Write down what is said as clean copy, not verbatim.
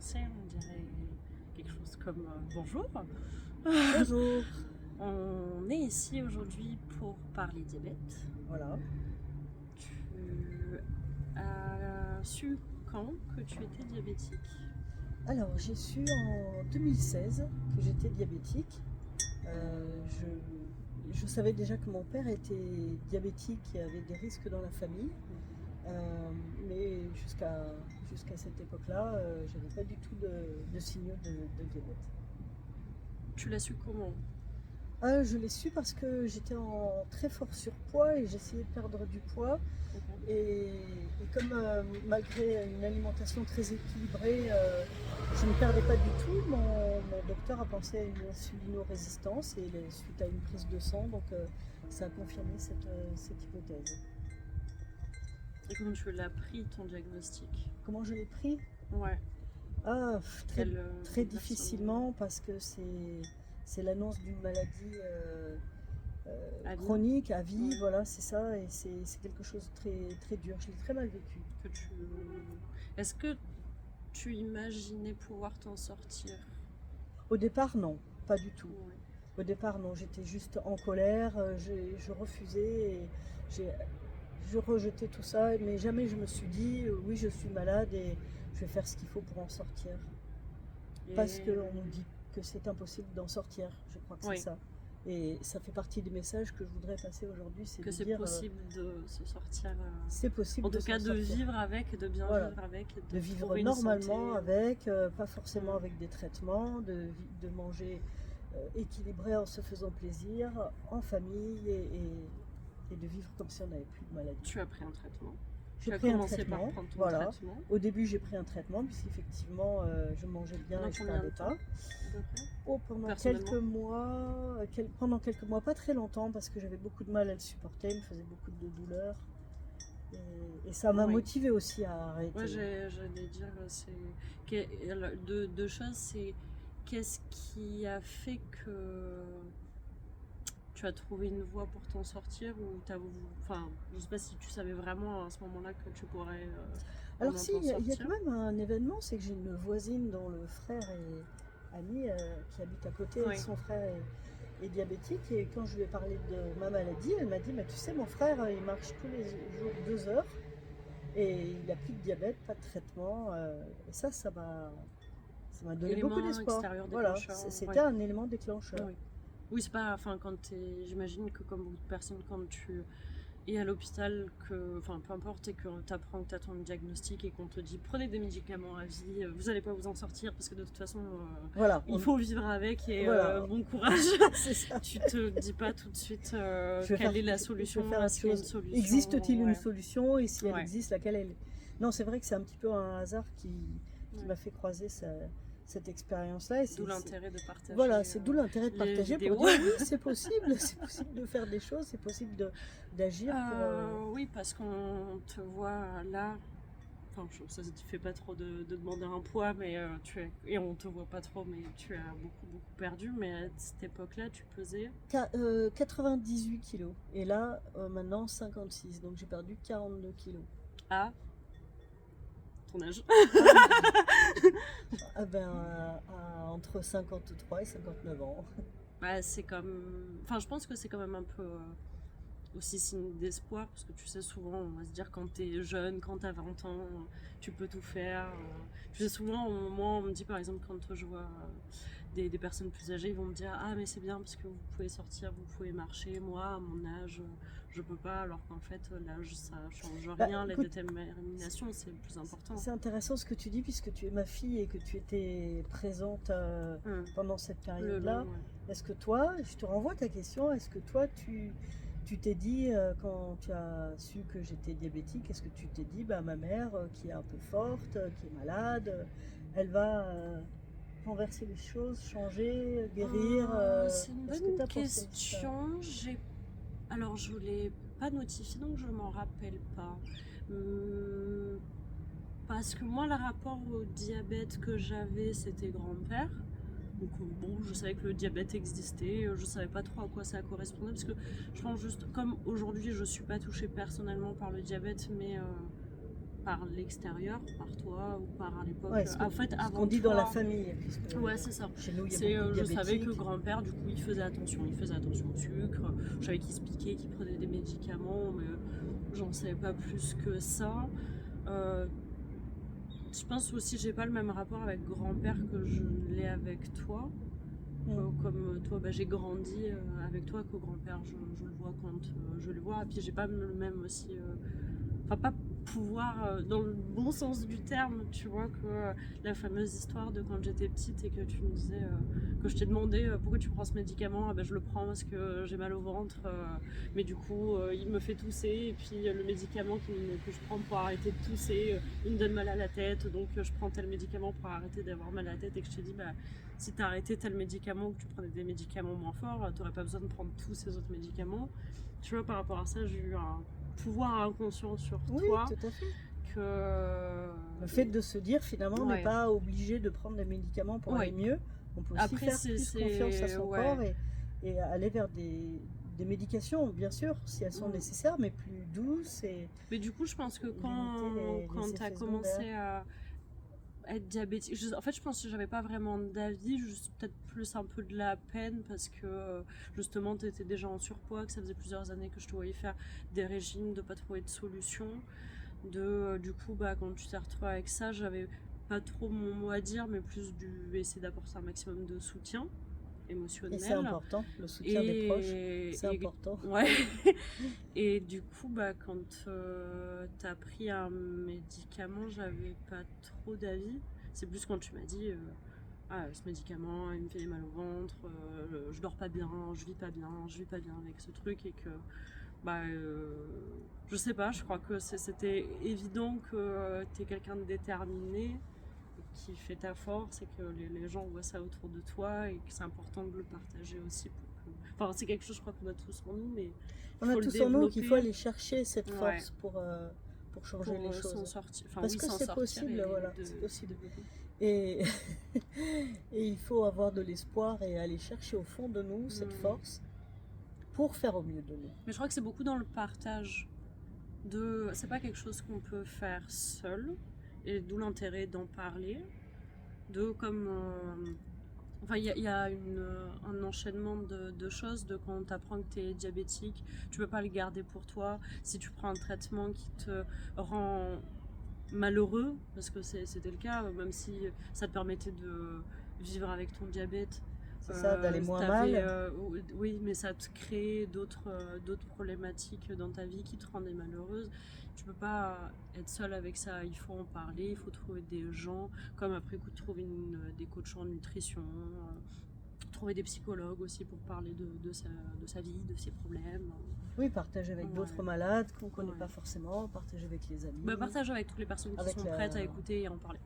commencer, on dirait quelque chose comme bonjour. Bonjour. On est ici aujourd'hui pour parler diabète. Voilà. Tu as su quand que tu étais diabétique? Alors, j'ai su en 2016 que j'étais diabétique. Je savais déjà que mon père était diabétique et avait des risques dans la famille. Mais jusqu'à cette époque-là, je n'avais pas du tout de signaux de diabète. Tu l'as su comment? Je l'ai su parce que j'étais en très fort surpoids et j'essayais de perdre du poids. Et comme malgré une alimentation très équilibrée, je ne perdais pas du tout, mon docteur a pensé à une insulinorésistance et suite à une prise de sang, donc ça a confirmé cette hypothèse. Et comment tu l'as pris ton diagnostic? Comment je l'ai pris? Ouais. Très difficilement parce que c'est l'annonce d'une maladie chronique, à vie, voilà, c'est ça, et c'est quelque chose de très, très dur. Je l'ai très mal vécu. Est-ce que tu imaginais pouvoir t'en sortir? Au départ, non, pas du tout. Ouais. Au départ, non, j'étais juste en colère, je refusais, et je rejetais tout ça, mais jamais je me suis dit, oui, je suis malade et je vais faire ce qu'il faut pour en sortir. Parce qu'on nous dit que c'est impossible d'en sortir, je crois que c'est ça. Et ça fait partie des messages que je voudrais passer aujourd'hui, c'est que de c'est dire possible de se sortir. C'est possible. En tout cas, de vivre avec, de bien vivre avec, de vivre normalement avec, pas forcément avec des traitements, de manger équilibré en se faisant plaisir, en famille et de vivre comme si on n'avait plus de maladie. Tu as pris un traitement? J'ai pris un traitement, voilà. Au début, j'ai pris un traitement, puisqu'effectivement, je mangeais bien et je ne perdais pas. Pendant quelques mois, pas très longtemps, parce que j'avais beaucoup de mal à le supporter, il me faisait beaucoup de douleurs. Et ça m'a motivée aussi à arrêter. Moi, j'allais dire, deux choses, c'est qu'est-ce qui a fait que tu as trouvé une voie pour t'en sortir, ou je sais pas si tu savais vraiment à ce moment-là que tu pourrais alors si, il y a quand même un événement, c'est que j'ai une voisine dont le frère est ami, qui habite à côté, son frère est diabétique, et quand je lui ai parlé de ma maladie, elle m'a dit, mais tu sais, mon frère, il marche tous les jours 2 heures, et il n'a plus de diabète, pas de traitement, et ça m'a donné beaucoup d'espoir. Voilà, c'était un élément déclencheur. Oui, c'est pas, j'imagine que comme beaucoup de personnes, quand tu es à l'hôpital, peu importe, et que tu apprends que tu as ton diagnostic et qu'on te dit prenez des médicaments à vie, vous n'allez pas vous en sortir parce que de toute façon, il faut vivre avec, et bon courage. C'est ça. Tu te dis pas tout de suite quelle est la solution, existe-t-il une solution, et si elle existe, laquelle elle est. Non, c'est vrai que c'est un petit peu un hasard qui m'a fait croiser cette expérience-là. D'où l'intérêt de partager. Voilà, c'est d'où l'intérêt de partager pour dire oui, c'est possible de faire des choses, c'est possible d'agir. Oui, parce qu'on te voit là, ça ne te fait pas trop de demander un poids, mais et on te voit pas trop, mais tu as beaucoup perdu. Mais à cette époque-là, tu pesais 98 kilos, et là, maintenant 56, donc j'ai perdu 42 kilos. À ton âge? Entre 53 et 59 ans. C'est comme... je pense que c'est quand même un peu aussi signe d'espoir, parce que tu sais, souvent on va se dire, quand t'es jeune, quand t'as 20 ans, tu peux tout faire. Tu sais, souvent, moi on me dit, par exemple, quand je vois des personnes plus âgées, ils vont me dire, ah mais c'est bien parce que vous pouvez sortir, vous pouvez marcher. Moi, à mon âge, je peux pas, alors qu'en fait l'âge ça change rien. La détermination, c'est le plus important. C'est intéressant ce que tu dis, puisque tu es ma fille et que tu étais présente pendant cette période-là. Est-ce que toi, je te renvoie ta question, est-ce que toi tu t'es dit, quand tu as su que j'étais diabétique, est-ce que tu t'es dit, ma mère qui est un peu forte, qui est malade, elle va renverser les choses, changer, guérir? C'est une bonne question. Alors, je ne l'ai pas notifié, donc je ne m'en rappelle pas. Parce que moi, le rapport au diabète que j'avais, c'était grand-père. Donc je savais que le diabète existait, je savais pas trop à quoi ça correspondait, parce que je pense juste, comme aujourd'hui je suis pas touchée personnellement par le diabète, mais par l'extérieur, par toi ou par à l'époque. Ouais, En fait, ce avant qu'on dit toi, dans la famille. Puisque ouais, c'est ça. chez nous, il y a beaucoup de Je savais que diabétiques. grand-père, du coup, il faisait attention au sucre. Je savais qu'il se piquait, qu'il prenait des médicaments, mais j'en savais pas plus que ça. Je pense aussi que j'ai pas le même rapport avec grand-père que je l'ai avec toi. Comme toi, j'ai grandi avec toi, que grand-père, je le vois quand je le vois. Et puis j'ai pas le même aussi. Enfin, pas pouvoir, dans le bon sens du terme, tu vois, que la fameuse histoire de quand j'étais petite et que tu me disais, que je t'ai demandé pourquoi tu prends ce médicament. Ah ben, je le prends parce que j'ai mal au ventre, mais du coup, il me fait tousser. Et puis le médicament que je prends pour arrêter de tousser, il me donne mal à la tête, donc je prends tel médicament pour arrêter d'avoir mal à la tête. Et que je t'ai dit, bah, si tu as arrêté tel médicament ou que tu prenais des médicaments moins forts, tu n'aurais pas besoin de prendre tous ces autres médicaments. Tu vois, par rapport à ça, j'ai eu un pouvoir inconscient sur toi. Oui, tout à fait. Que... Le fait de se dire finalement, on n'est pas obligé de prendre des médicaments pour aller mieux. On peut aussi faire plus confiance à son corps et aller vers des médications, bien sûr, si elles sont nécessaires, mais plus douces. Mais du coup, je pense que quand tu as commencé à être diabétique, en fait, je pense que j'avais pas vraiment d'avis, juste peut-être plus un peu de la peine parce que justement, tu étais déjà en surpoids, que ça faisait plusieurs années que je te voyais faire des régimes, de pas trouver de solution. Du coup, quand tu t'es retrouvée avec ça, j'avais pas trop mon mot à dire, mais plus essayer d'apporter un maximum de soutien émotionnel. Et c'est important, le soutien des proches, c'est important. Ouais. Et du coup, quand tu as pris un médicament, j'avais pas trop d'avis. C'est plus quand tu m'as dit ce médicament, il me fait mal au ventre, je dors pas bien, je vis pas bien avec ce truc, et que je sais pas, je crois que c'était évident que tu es quelqu'un de déterminé, qui fait ta force, et que les gens voient ça autour de toi, et que c'est important de le partager aussi. Enfin, c'est quelque chose, je crois qu'on a tous en nous, mais on a tous en nous qu'il faut aller chercher cette force pour changer les choses. S'en sortir. Enfin, parce que c'est possible, voilà, c'est possible. Et il faut avoir de l'espoir et aller chercher au fond de nous cette force pour faire au mieux de nous. Mais je crois que c'est beaucoup dans le partage. C'est pas quelque chose qu'on peut faire seul, et d'où l'intérêt d'en parler. Enfin, il y a un enchaînement de choses. De quand tu apprends que tu es diabétique, tu peux pas le garder pour toi. Si tu prends un traitement qui te rend malheureux, parce que c'était le cas, même si ça te permettait de vivre avec ton diabète, c'est ça, d'aller moins mal. Oui, mais ça te crée d'autres problématiques dans ta vie qui te rendaient malheureuse. Tu peux pas être seule avec ça, il faut en parler, il faut trouver des gens, comme après coup trouver des coachs en nutrition, trouver des psychologues aussi pour parler de sa vie, de ses problèmes. Oui, partager avec d'autres malades qu'on ne connaît pas forcément, partager avec les amis. Partager avec toutes les personnes qui sont prêtes à écouter et à en parler.